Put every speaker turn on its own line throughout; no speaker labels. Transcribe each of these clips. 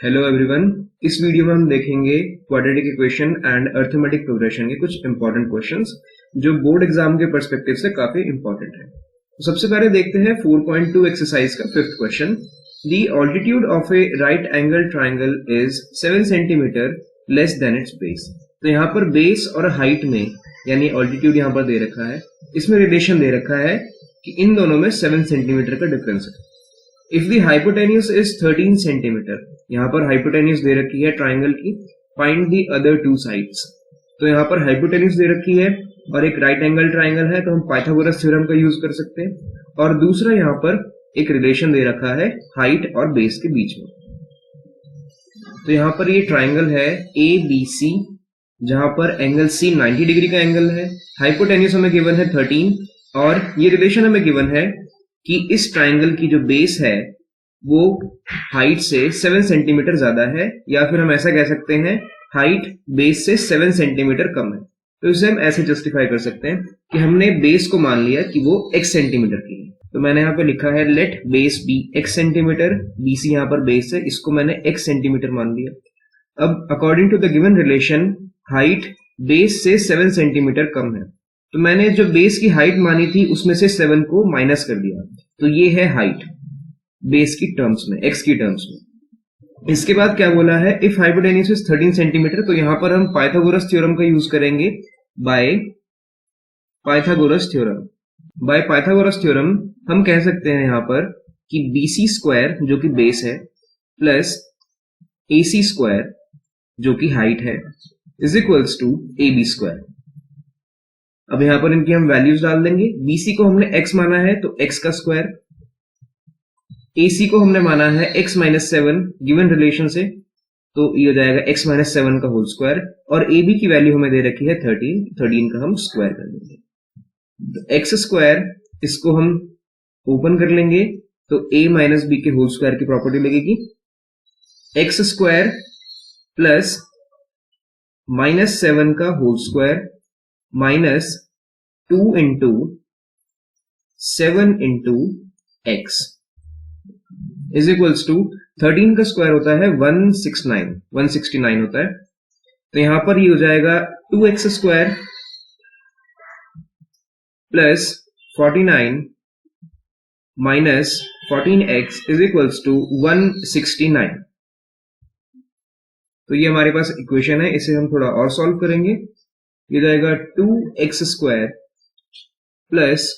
Hello everyone. इस video में हम देखेंगे quadratic equation and arithmetic progression के कुछ इंपॉर्टेंट क्वेश्चंस जो बोर्ड एग्जाम के पर्सपेक्टिव से काफी इंपॉर्टेंट है। तो सबसे पहले देखते हैं 4.2 एक्सरसाइज का fifth question. The altitude of A right angle triangle is 7 centimetre less than it's base. तो यहाँ पर बेस और हाइट में यानी ऑल्टीट्यूड यहाँ पर दे रखा है, इसमें रिलेशन दे रखा है कि इन दोनों में 7 सेंटीमीटर का डिफरेंस है। If the hypotenuse is 13 centimetre, यहाँ पर हाइपोटेन्यूज दे रखी है ट्राइंगल की, find the other two sides. तो यहाँ पर हाइपोटेन्यूज दे रखी है और एक राइट एंगल ट्राइंगल है, तो हम पाइथागोरस थ्योरम का यूज कर सकते हैं। और दूसरा यहाँ पर एक रिलेशन दे रखा है हाइट और बेस के बीच में। तो यहाँ पर ये ट्राइंगल है ABC, जहां पर एंगल C 90 डिग्री का एंगल है, हाइपोटेन्यूज हमें गिवन है 13 और ये रिलेशन हमें गिवन है कि इस ट्राइंगल की जो बेस है वो हाइट से 7 सेंटीमीटर ज्यादा है, या फिर हम ऐसा कह सकते हैं हाइट बेस से 7 सेंटीमीटर कम है। तो इसे हम ऐसे जस्टिफाई कर सकते हैं कि हमने बेस को मान लिया कि वो x सेंटीमीटर की है। तो मैंने यहाँ पे लिखा है let base be x centimetre, BC यहाँ पर बेस है, इसको मैंने x सेंटीमीटर मान लिया। अब according to the given relation height base से 7 सेंटीमीटर कम है, तो मैंने जो बेस की हाइट मानी थी उसमें से 7 को माइनस कर दिया, तो ये है हाइट बेस की टर्म्स में, x की टर्म्स में। इसके बाद क्या बोला है, इफ हाइपोटेन्यूज इज 13 सेंटीमीटर, तो यहां पर हम पाइथागोरस थ्योरम का यूज करेंगे। By Pythagoras theorem, by Pythagoras theorem हम कह सकते हैं यहां पर कि BC स्क्वायर जो कि बेस है प्लस AC स्क्वायर जो कि हाइट है is equals to AB square. अब यहां पर इनकी हम वैल्यूज डाल देंगे। BC को हमने x माना है तो x का स्क्वायर, AC को हमने माना है x माइनस 7 गिवन रिलेशन से, तो ये हो जाएगा x माइनस 7 का होल स्क्वायर, और AB की वैल्यू हमें दे रखी है 13 का हम स्क्वायर कर देंगे। तो x स्क्वायर इसको हम ओपन कर लेंगे तो a माइनस बी के होल स्क्वायर की प्रॉपर्टी लगेगी, x स्क्वायर प्लस माइनस 7 का whole square minus 2 into 7 into x is equals to 13 का स्क्वायर होता है 169 होता है। तो यहां पर ये हो जाएगा 2x square plus 49 minus 14x is equals to 169। तो ये हमारे पास इक्वेशन है, इसे हम थोड़ा और सॉल्व करेंगे। ये जाएगा 2x स्क्वायर प्लस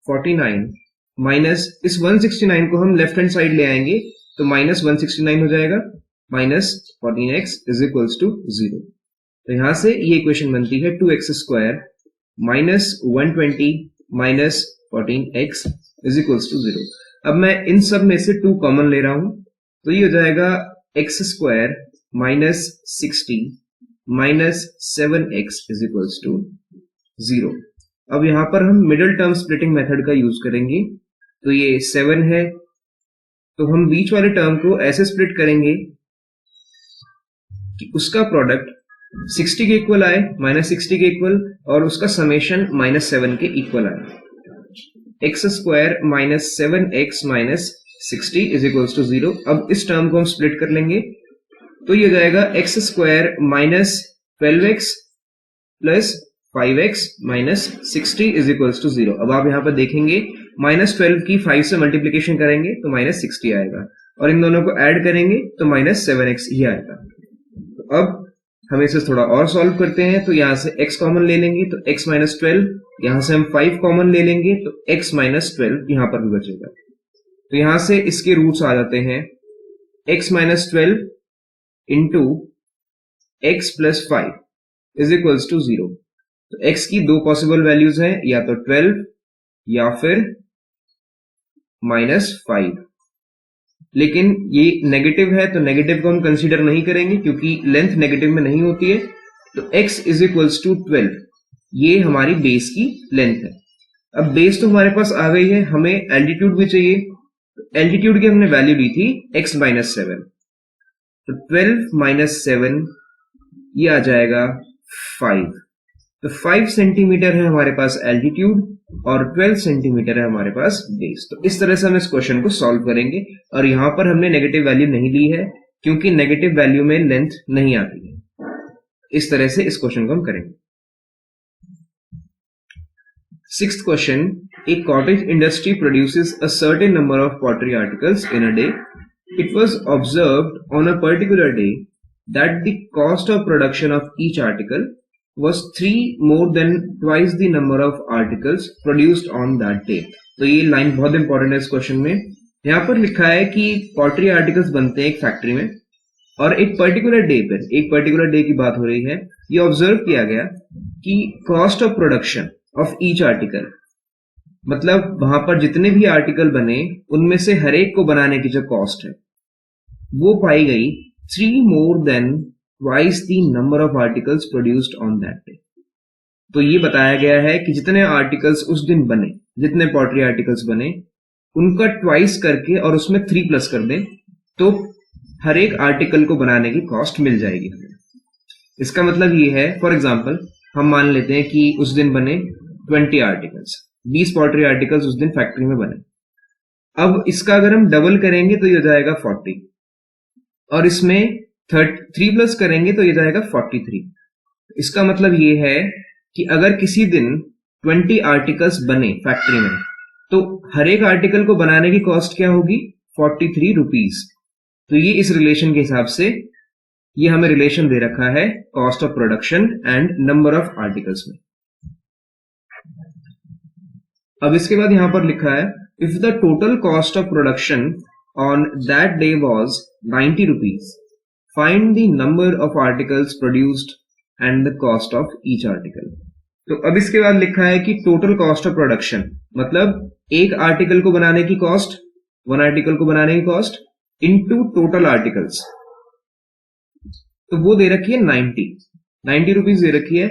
49 माइनस इस 169 को हम लेफ्ट हैंड साइड ले आएंगे तो माइनस 169 हो जाएगा, minus 14x is equals to 0। तो यहां से ये इक्वेशन बनती है 2x square minus 120 minus 14x is equals to 0। अब मैं इन सब में से 2 कॉमन ले रहा हूं, तो ये हो जाएगा x square minus 60 minus 7x is equals to 0। अब यहां पर हम मिडिल टर्म स्प्लिटिंग मेथड का यूज करेंगे। तो ये 7 है, तो हम बीच वाले टर्म को ऐसे स्प्लिट करेंगे कि उसका प्रोडक्ट 60 के इक्वल आए, माइनस 60 के इक्वल, और उसका समेशन माइनस 7 के इक्वल आए। x square minus 7x minus 60 is equals to 0। अब इस टर्म को हम स्प्लिट कर लेंगे तो ये हो जाएगा x square minus 12x plus 5x minus 60 is equals to 0। अब आप यहां पर देखेंगे माइनस 12 की 5 से मल्टीप्लीकेशन करेंगे तो माइनस 60 आएगा, और इन दोनों को ऐड करेंगे तो माइनस 7x ही आएगा। तो अब हम इसे थोड़ा और सॉल्व करते हैं। तो यहां से x कॉमन ले लेंगे तो x माइनस 12, यहां से हम 5 कॉमन ले लेंगे तो x माइनस 12 यहां पर भी बचेगा। तो यहां से इसके रूट्स आ जाते हैं x minus 12 into x plus 5 is equals to 0। तो x की 2 पॉसिबल वैल्यूज हैं, या तो 12 या फिर माइनस 5, लेकिन ये नेगेटिव है तो नेगेटिव को हम कंसीडर नहीं करेंगे क्योंकि लेंथ नेगेटिव में नहीं होती है। तो x इज इक्वल्स टू 12, ये हमारी बेस की लेंथ है। अब बेस तो हमारे पास आ गई है, हमें एल्टीट्यूड भी चाहिए। तो एल्टीट्यूड की हमने वैल्यू ली थी x माइनस 7, तो 12 माइनस 7 ये आ जाएगा 5। तो 5 सेंटीमीटर है हमारे पास एल्टीट्यूड और 12 सेंटीमीटर है हमारे पास बेस। तो इस तरह से हम इस क्वेश्चन को सॉल्व करेंगे, और यहां पर हमने नेगेटिव वैल्यू नहीं ली है क्योंकि नेगेटिव वैल्यू में लेंथ नहीं आती है। इस तरह से इस क्वेश्चन को हम करेंगे। Sixth question, a cottage industry produces a certain number of pottery articles in a day. It was observed on a particular day that the cost of production of each article was 3 more than twice the number of articles produced on that day. तो ये line बहुत important है इस question में। यहाँ पर लिखा है कि पॉटरी आर्टिकल्स बनते हैं एक फैक्ट्री में और एक पर्टिकुलर डे पर, एक पर्टिकुलर डे की बात हो रही है, ये ऑब्जर्व किया गया कि cost of production of each article, मतलब वहां पर जितने भी आर्टिकल बने उनमें से हर एक को बनाने की जो कॉस्ट है वो पाई गई 3 more than twice the number of articles produced on that day. तो ये बताया गया है कि जितने आर्टिकल्स उस दिन बने, जितने पॉटरी आर्टिकल्स बने उनका ट्वाइस करके और उसमें 3 प्लस कर दें तो हर एक आर्टिकल को बनाने की कॉस्ट मिल जाएगी हमें। इसका मतलब ये है, फॉर एग्जाम्पल हम मान लेते हैं कि उस दिन बने 20 आर्टिकल्स, 20 पॉटरी आर्टिकल्स उस दिन फैक्ट्री में बने। अब इसका अगर हम डबल करेंगे तो ये हो जाएगा 40 और इसमें 3 प्लस करेंगे तो ये जाएगा 43। इसका मतलब ये है कि अगर किसी दिन 20 आर्टिकल्स बने फैक्ट्री में तो हर एक आर्टिकल को बनाने की कॉस्ट क्या होगी, 43 रुपीज। तो ये इस रिलेशन के हिसाब से ये हमें रिलेशन दे रखा है cost of production and number of articles में। अब इसके बाद यहां पर लिखा है if the total cost of production on that day was 90 rupees, find the number of articles produced and the cost of each article. तो अब इसके बाद लिखा है कि टोटल कॉस्ट ऑफ प्रोडक्शन मतलब एक आर्टिकल को बनाने की कॉस्ट, वन आर्टिकल को बनाने की कॉस्ट इनटू टोटल आर्टिकल्स, तो वो दे रखी है 90 रुपीज दे रखी है।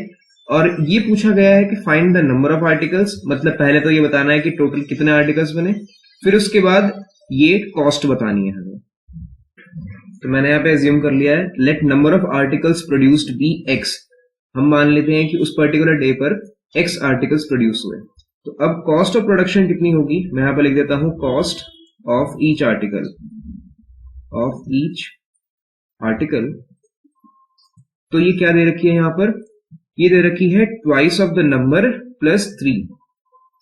और ये पूछा गया है कि find the number of articles, मतलब पहले तो ये बताना है कि टोटल कितने आर्टिकल्स बने, फिर उसके बाद ये कॉस्ट बतानी है हमें। तो मैंने यहाँ पे एज्यूम कर लिया है let number of articles produced be X. हम मान लेते हैं कि उस पर्टिकुलर डे पर एक्स आर्टिकल्स प्रोड्यूस हुए। तो अब कॉस्ट ऑफ प्रोडक्शन कितनी होगी, मैं यहाँ पे लिख देता हूं कॉस्ट ऑफ ईच आर्टिकल। तो ये क्या दे रखी है यहाँ पर, ये दे रखी है twice of the number plus 3।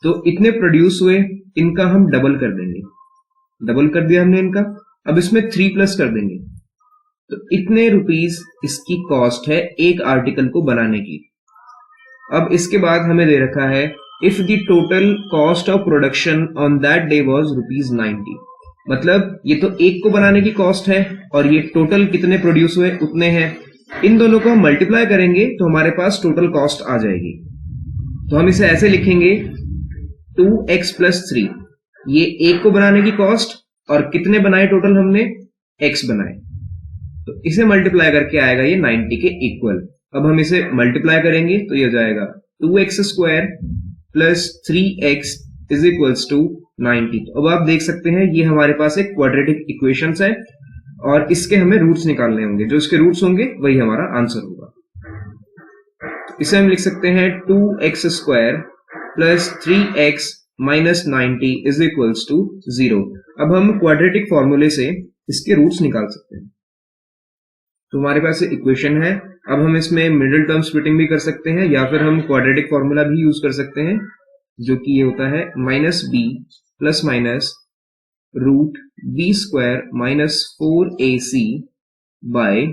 तो इतने प्रोड्यूस हुए, इनका हम डबल कर देंगे, डबल कर दिया हमने इनका, अब इसमें 3 प्लस कर देंगे तो इतने रुपीस इसकी कॉस्ट है एक आर्टिकल को बनाने की। अब इसके बाद हमें दे रखा है if the total cost of production on that day was ₹90, मतलब ये तो एक को बनाने की कॉस्ट है और ये टोटल कितने प्रोड्यूस हुए उतने हैं, इन दोनों को हम मल्टीप्लाई करेंगे तो हमारे पास टोटल कॉस्ट आ जाएगी। तो हम इसे ऐसे लिखेंगे 2x + 3, ये एक को बनाने की कॉस्ट और कितने बनाए टोटल हमने, x बनाए, तो इसे मल्टीप्लाई करके आएगा ये 90 के इक्वल। अब हम इसे मल्टीप्लाई करेंगे तो ये हो जाएगा 2x² + 3x = 90। तो अब आप देख सकते हैं ये हमारे पास एक क्वाड्रेटिक इक्वेशंस है और इसके हमें रूट्स निकालने होंगे, जो इसके रूट्स होंगे वही हमारा आंसर होगा। इसे हम लिख सकते हैं 2x² + 3x - 90 = 0। अब हम क्वाड्रेटिक फॉर्मूले से इसके रूट्स निकाल सकते हैं। तो हमारे पास इक्वेशन है, अब हम इसमें मिडिल टर्म स्प्लिटिंग भी कर सकते हैं या फिर हम क्वाड्रेटिक फॉर्मूला भी यूज कर सकते हैं, जो कि ये होता है -b ± √b² - 4ac /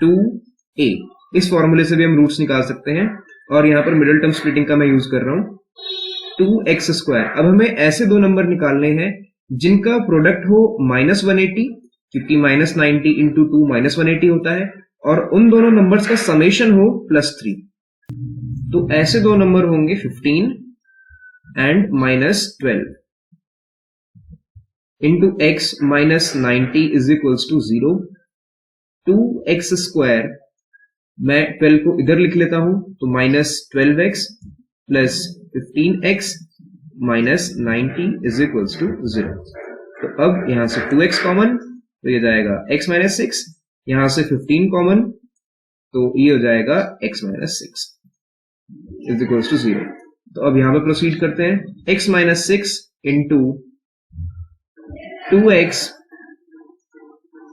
2a। इस फॉर्मूले से भी हम रूट्स निकाल सकते हैं और यहां पर मिडिल टर्म स्प्लिटिंग का मैं यूज कर रहा हूं 2x²। अब हमें ऐसे दो नंबर निकालने हैं जिनका प्रोडक्ट हो -180, क्योंकि -90 × 2 -180 होता है, और उन दोनों नंबर्स का समेशन हो +3। तो ऐसे दो नंबर होंगे 15 एंड -12 into x - 90 = 0। 2x², मैं 12 को इधर लिख लेता हूं तो -12x + 15x - 90 = 0। तो अब यहां से 2x कॉमन तो ये जाएगा x - 6, यहां से 15 कॉमन तो ये हो जाएगा x - 6 = 0। तो अब यहां पर प्रोसीड करते हैं, x - 6 into 2x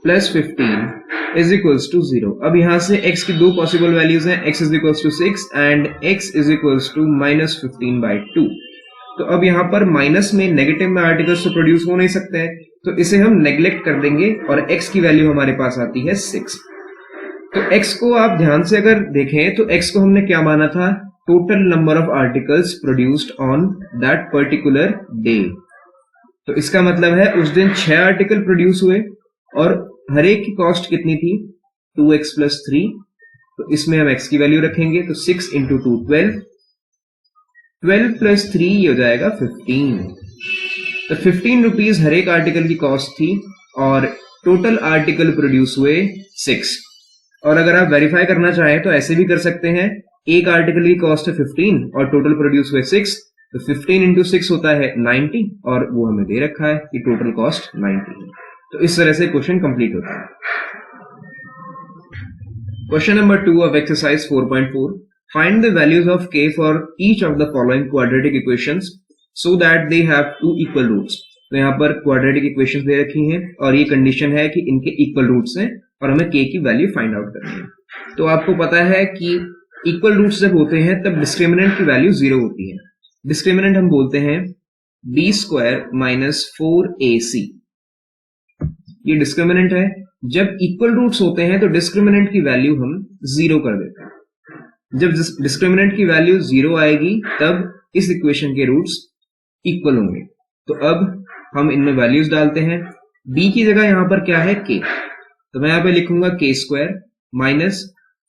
plus 15 is equals to 0। अब यहां से x की दो पॉसिबल वैल्यूज हैं, x is equals to 6 and x is equals to minus 15/2। तो अब यहाँ पर माइनस में नेगेटिव में आर्टिकल्स तो प्रोड्यूस हो नहीं सकते हैं, तो इसे हम नेग्लेक्ट कर देंगे और x की वैल्यू हमारे पास आती है 6। तो x को आप ध्यान से अगर देखें तो x को हमने क्या माना था, total number of articles produced on that particular day. तो इसका मतलब है उस दिन 6 आर्टिकल प्रोड्यूस हुए और हर एक की कॉस्ट कितनी थी, 2x प्लस 3। तो इसमें हम x की वैल्यू रखेंगे, तो 6 इंटू 2 12, 12 प्लस 3 ये हो जाएगा 15। तो 15 रुपीज हर एक आर्टिकल की कॉस्ट थी और टोटल आर्टिकल प्रोड्यूस हुए 6। और अगर आप वेरीफाई करना चाहें तो ऐसे भी कर सकते हैं, एक आर्टिकल की कॉस्ट है 15 और टोटल प्रोड्यूस हुए 6, तो 15 इंटू 6 होता है 90 और वो हमें दे रखा है कि टोटल कॉस्ट 90 है। तो इस तरह से क्वेश्चन कंप्लीट होता है। Question number 2 of exercise 4.4, find the values of k for each of the following quadratic equations so that they have two equal roots. तो यहाँ पर क्वाड्रेटिक इक्वेशंस दे रखी हैं और ये कंडीशन है कि इनके इक्वल रूट्स हैं और हमें k की वैल्यू फाइंड आउट करनी है। तो आपको पता है कि इक्वल रूट्स जब होते हैं तब डिस्क्रिमिनेंट की वैल्यू 0 होती है। डिस्क्रिमिनेंट हम बोलते हैं b² माइनस 4ac। ये डिस्क्रिमिनेंट है। जब इक्वल रूट्स होते हैं तो डिस्क्रिमिनेंट की वैल्यू हम 0 कर देते हैं। जब डिस्क्रिमिनेंट की वैल्यू 0 आएगी तब इस इक्वेशन के रूट्स इक्वल होंगे। तो अब हम इनमें वैल्यूज डालते हैं। b की जगह यहां पर क्या है, k, तो मैं यहां पे लिखूंगा k² माइनस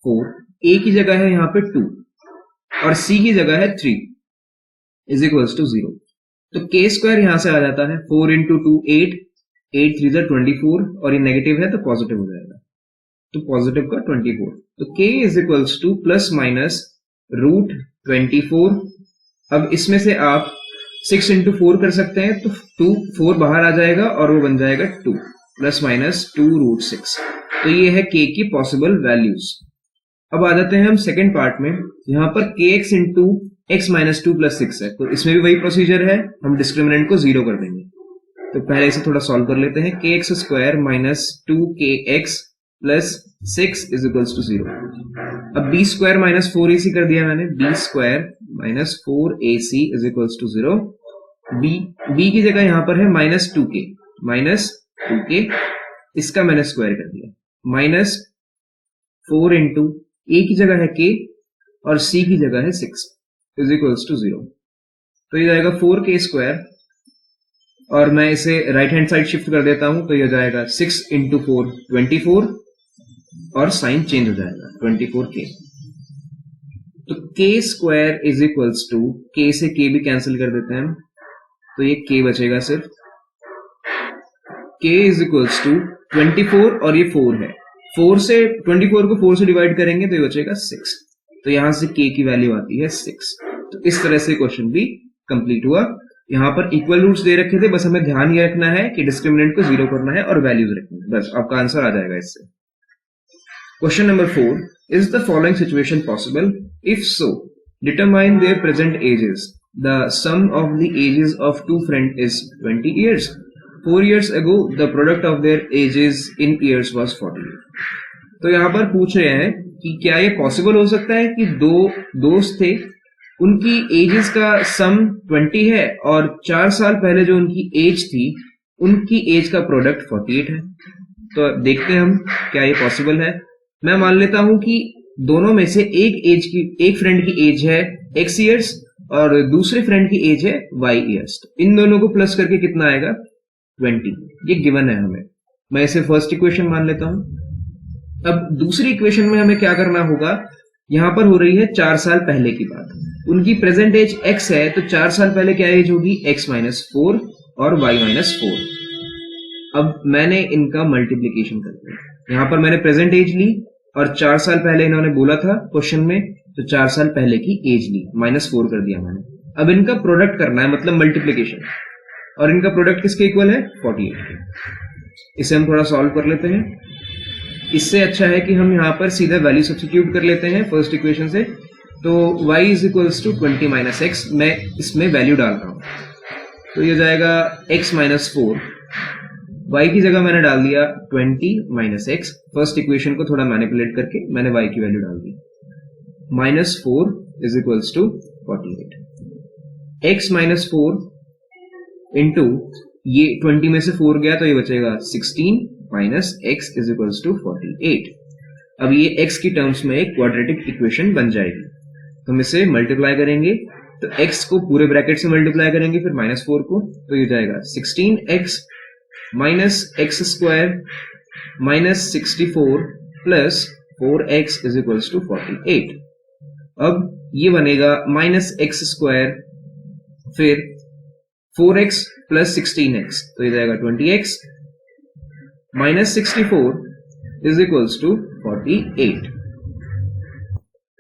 4, a की जगह है यहां पे 2 और c की जगह है 3 इज इक्वल्स टू 0। तो k² यहां से आ जाता है 4 इंटू 2 8, 8 3 24 और ये नेगेटिव है तो पॉजिटिव हो जाएगा, तो पॉजिटिव का 24। तो k is equals to plus minus root 24। अब इसमें से आप 6 इंटू 4 कर सकते हैं, तो 4 बाहर आ जाएगा और वो बन जाएगा 2 प्लस माइनस 2 रूट 6। तो ये है k की पॉसिबल वैल्यूज। अब आ जाते हैं हम सेकेंड पार्ट में। यहां पर kx into x minus 2 plus 6 है, तो इसमें भी वही प्रोसीजर है, हम डिस्क्रिमिनेंट को 0 कर देंगे। तो पहले इसे थोड़ा सॉल्व कर लेते हैं। kx² minus 2kx plus 6 is equals to 0। अब b² माइनस 4ac कर दिया मैंने, b² minus 4ac is equals to 0। b की जगह यहां पर है माइनस 2k, इसका मैंने स्क्वायर कर दिया, माइनस 4 इंटू a की जगह है k और c की जगह है 6 इज इक्वल्स टू 0। तो ये जाएगा 4k² और मैं इसे राइट हैंड साइड शिफ्ट कर देता हूं, तो ये जाएगा 6 इंटू 4 24 और साइन चेंज हो जाएगा 24k। तो k² is equals to, k से k भी कैंसिल कर देते हैं, तो ये k बचेगा सिर्फ। k इज इक्वल्स टू 24 और ये 4 है, 4 से 24 को 4 से डिवाइड करेंगे तो ये बचेगा 6। तो यहां से k की वैल्यू आती है 6। तो इस तरह से क्वेश्चन भी कंप्लीट हुआ। यहां पर इक्वल रूट्स दे रखे थे, बस हमें ध्यान ये रखना है कि डिस्क्रिमिनेंट को 0 करना है और वैल्यूज रखनी है, बस आपका आंसर आ जाएगा इससे। Question number 4, is the following situation possible? If so, determine their present ages. The sum of the ages of two friend is 20 years. 4 years ago, the product of their ages in years was 40. तो यहां पर पूछ रहे हैं कि क्या ये possible हो सकता है कि दो दोस्त थे, उनकी एजेस का सम 20 है और 4 साल पहले जो उनकी एज थी उनकी एज का प्रोडक्ट 48 है। तो देखते हैं हम क्या ये पॉसिबल है। मैं मान लेता हूं कि दोनों में से एक फ्रेंड की एज है x years और दूसरे फ्रेंड की एज है y years। इन दोनों को प्लस करके कितना आएगा, 20। ये गिवन है हमें, मैं इसे फर्स्ट इक्वेशन मान लेता हूं। अब दूसरी इक्वेशन में हमें क्या करना होगा, यहां पर हो रही है 4 साल पहले की बात, उनकी प्रेजेंट एज x है, तो 4 साल पहले क्या एज होगी, x माइनस 4 और y माइनस 4। अब मैंने इनका मल्टीप्लीकेशन कर दिया, यहां पर मैंने प्रेजेंट एज ली और 4 साल पहले इन्होंने बोला था क्वेश्चन में, तो 4 साल पहले की एज ली, माइनस 4 कर दिया मैंने। अब इनका प्रोडक्ट करना है, मतलब मल्टीप्लीकेशन, और इनका प्रोडक्ट किसके इक्वल है, 48। इसे हम थोड़ा सॉल्व कर लेते हैं। इससे अच्छा है कि हम यहाँ पर सीधा वैल्यू सब्स्टिट्यूट कर लेते हैं फर्स्ट इक्वेशन से। तो y is equals to 20 minus X, मैं इसमें वैल्यू डाल रहा हूं, तो ये जाएगा x माइनस 4 y की जगह मैंने डाल दिया 20 माइनस एक्स, फर्स्ट इक्वेशन को थोड़ा मैनिपुलेट करके मैंने y की वैल्यू डाल दी, minus 4 is equals to 48, x minus 4 into ये 20 में से 4 गया तो ये बचेगा 16 minus x is equals to 48। अब ये x की टर्म्स में एक क्वाड्रेटिक इक्वेशन बन जाएगी, तो हम इसे मल्टीप्लाई करेंगे, तो x को पूरे ब्रैकेट से मल्टीप्लाई करेंगे फिर माइनस 4 को, तो ये जाएगा 16x minus X square minus 64 plus 4x is equals to 48। अब ये बनेगा माइनस एक्स स्क्वायर फिर 4x प्लस 16x, तो ये जाएगा 20x minus 64 is equals to 48।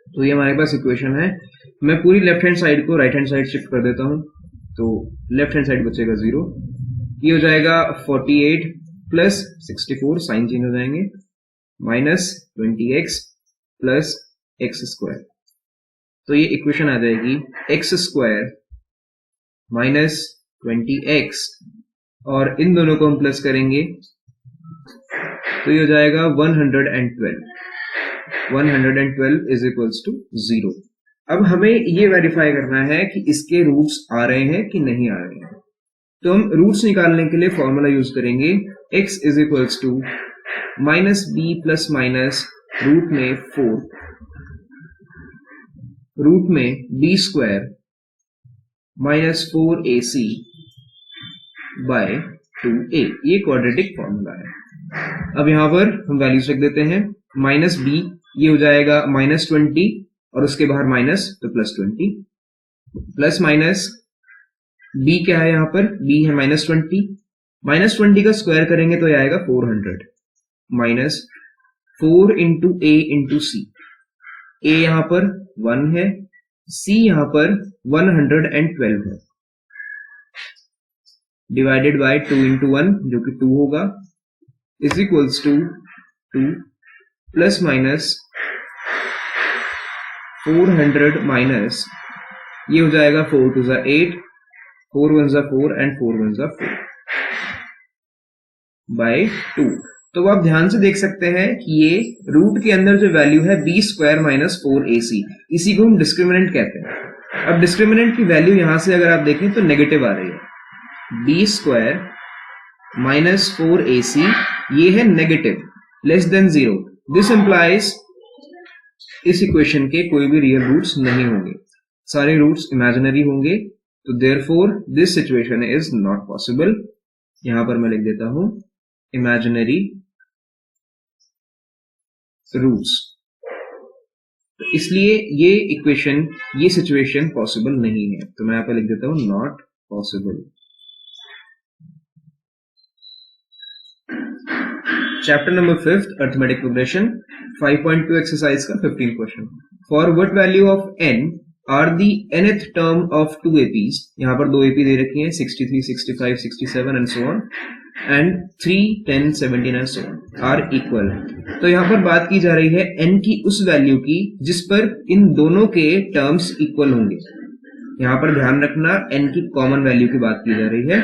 तो ये हमारे पास इक्वेशन है। मैं पूरी लेफ्ट हैंड साइड को राइट हैंड साइड शिफ्ट कर देता हूं, तो लेफ्ट हैंड साइड बचेगा 0, ये हो जाएगा 48 प्लस 64 साइन चेंज हो जाएंगे minus 20x plus x square, तो ये इक्वेशन आ जाएगी एक्स स्क्वायर माइनस 20x और इन दोनों को हम प्लस करेंगे तो ये हो जाएगा 112 इज इक्वल्स टू 0। अब हमें ये वेरीफाई करना है कि इसके रूट्स आ रहे हैं कि नहीं आ रहे हैं, तो हम रूट्स निकालने के लिए फॉर्मूला यूज करेंगे x is equals to minus B plus minus root में 4 रूट में b square minus 4ac bye 2a, ये क्वाड्रेटिक फॉर्मूला है। अब यहां पर हम वैल्यूज रख देते हैं, माइनस b ये हो जाएगा माइनस 20 और उसके बाहर माइनस तो प्लस 20 प्लस माइनस b क्या है, यहां पर b है माइनस 20 का स्क्वायर करेंगे तो ये आएगा 400 minus 4 into a into C, a यहां पर 1 है, c यहां पर 112 है, डिवाइडेड बाय 2 इंटू 1 जो कि 2 होगा is equals to 2 plus minus 400 minus ये हो जाएगा 4 टू ज़ा 8, 4 1 ज़ा 4 एंड 4 1 ज़ा 4 बाय 2। तो आप ध्यान से देख सकते हैं कि ये रूट के अंदर जो वैल्यू है b स्क्वायर माइनस 4ac, इसी को हम डिस्क्रिमिनेंट कहते हैं। अब डिस्क्रिमिनेंट की वैल्यू यहां से अगर आप देखें तो नेगेटिव आ रही है, b स्क्वायर माइनस 4ac ये है negative less than 0, this implies इस इक्वेशन के कोई भी रियल रूट्स नहीं होंगे, सारे रूट्स इमेजिनरी होंगे, तो therefore this situation is not possible. यहां पर मैं लिख देता हूं इमेजिनरी रूट्स, तो इसलिए ये इक्वेशन ये सिचुएशन पॉसिबल नहीं है, तो मैं यहां पर लिख देता हूं not possible. Chapter number 5 arithmetic progression 5.2 exercise का 15 question. For what value of n are the nth term of 2 APs, यहां पर 2 AP दे रखी हैं 63, 65, 67 and so on, and 3, 10, 17 and so on are equal. तो यहां पर बात की जा रही है n की उस वैल्यू की जिस पर इन दोनों के टर्म्स इक्वल होंगे। यहां पर ध्यान रखना n की कॉमन वैल्यू की बात की जा रही है,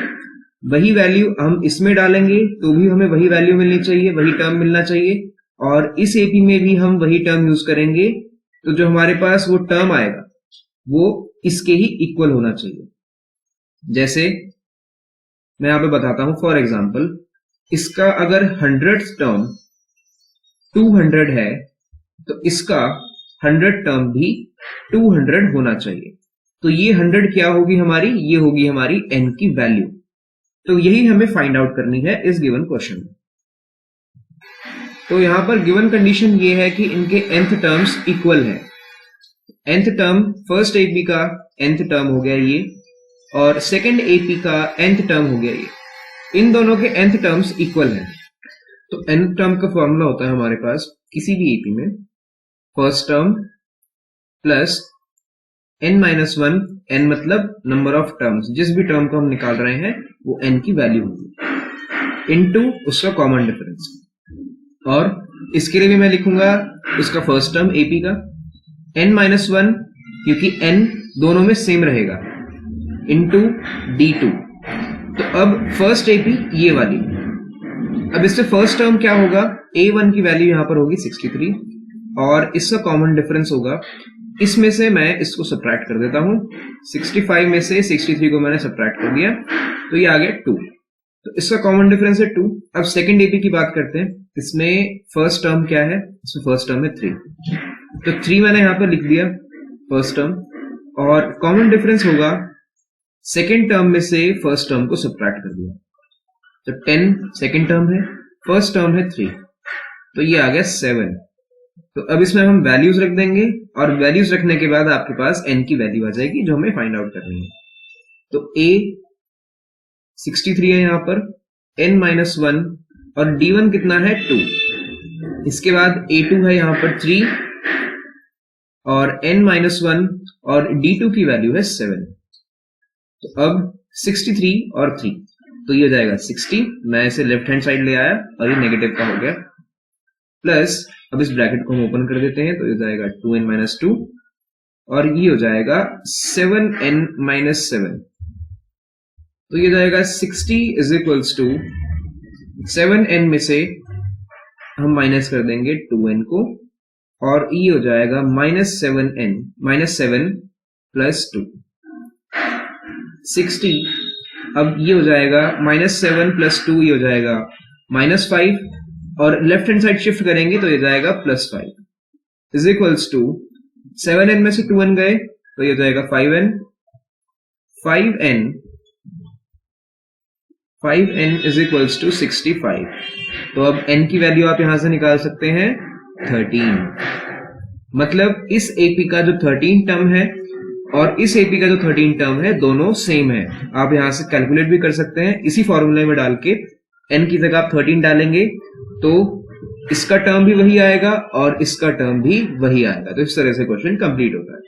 वही वैल्यू हम इसमें डालेंगे तो भी हमें वही वैल्यू मिलनी चाहिए, वही टर्म मिलना चाहिए, और इस एपी में भी हम वही टर्म यूज करेंगे, तो जो हमारे पास वो टर्म आएगा वो इसके ही इक्वल होना चाहिए। जैसे मैं यहां पे बताता हूं, फॉर एग्जांपल इसका अगर 100th टर्म 200 है तो इसका 100 टर्म भी 200 होना चाहिए, तो ये 100 क्या होगी हमारी, ये होगी हमारी n की वैल्यू। तो यही हमें फाइंड आउट करनी है इस गिवन क्वेश्चन में। तो यहां पर गिवन कंडीशन ये है कि इनके nth टर्म्स इक्वल है। nth टर्म फर्स्ट एपी का nth टर्म हो गया ये, और सेकंड एपी का nth टर्म हो गया ये, इन दोनों के nth टर्म्स इक्वल है। तो nth टर्म का फॉर्मूला होता है हमारे पास किसी भी एपी में first term plus n-1, n मतलब नंबर ऑफ टर्म्स, जिस भी टर्म को हम निकाल रहे हैं वो n की वैल्यू होगी, इनटू उसका कॉमन डिफरेंस। और इसके लिए भी मैं लिखूंगा उसका फर्स्ट टर्म एपी का n-1 क्योंकि n दोनों में सेम रहेगा, इनटू d2। तो अब फर्स्ट एपी ये वाली अब इससे फर्स्ट टर्म क्या होगा, a1 की वैल्यू यहां पर होगी 63 और इसका कॉमन डिफरेंस होगा, इसमें से मैं इसको सब्ट्रैक्ट कर देता हूं, 65 में से 63 को मैंने सब्ट्रैक्ट कर दिया तो ये आ गया 2, तो इसका कॉमन डिफरेंस है 2। अब सेकंड एपी की बात करते हैं, इसमें फर्स्ट टर्म क्या है, इसमें फर्स्ट टर्म है 3, तो 3 मैंने यहां पर लिख दिया फर्स्ट टर्म, और कॉमन डिफरेंस होगा सेकंड टर्म में से फर्स्ट टर्म को सब्ट्रैक्ट कर दिया, तो 10 सेकंड टर्म है, फर्स्ट टर्म है 3, तो ये आ गया 7। तो अब इसमें हम वैल्यूज रख देंगे और वैल्यूज रखने के बाद आपके पास n की वैल्यू आ जाएगी जो हमें फाइंड आउट करनी है। तो a 63 है यहां पर, n-1 और d1 कितना है 2, इसके बाद a2 है यहां पर 3 और n-1 और d2 की वैल्यू है 7। तो अब 63 और 3, तो ये हो जाएगा 60, मैं इसे लेफ्ट हैंड साइड ले आया और ये नेगेटिव का हो गया, प्लस अब इस ब्रैकेट को हम ओपन कर देते हैं तो ये हो जाएगा 2n-2 और ये हो जाएगा 7n-7, तो ये हो जाएगा 60 इज इक्वल्स टू 7n में से हम माइनस कर देंगे 2n को और ये हो जाएगा -7 प्लस 2, 60, अब ये हो जाएगा -7 प्लस 2, ये हो जाएगा -5 और लेफ्ट हैंड साइड शिफ्ट करेंगे तो ये जाएगा +5 इज इक्वल्स टू 7n में से 2n गए तो ये जाएगा 5n इज इक्वल्स टू 65। तो अब n की वैल्यू आप यहां से निकाल सकते हैं 13, मतलब इस AP का जो 13 टर्म है और इस AP का जो 13 टर्म है दोनों सेम है। आप यहां से कैलकुलेट भी कर सकते हैं, इसी फॉर्मूले में डाल के n की जगह आप 13 डालेंगे तो इसका टर्म भी वही आएगा और इसका टर्म भी वही आएगा। तो इस तरह से क्वेश्चन कंप्लीट होता है।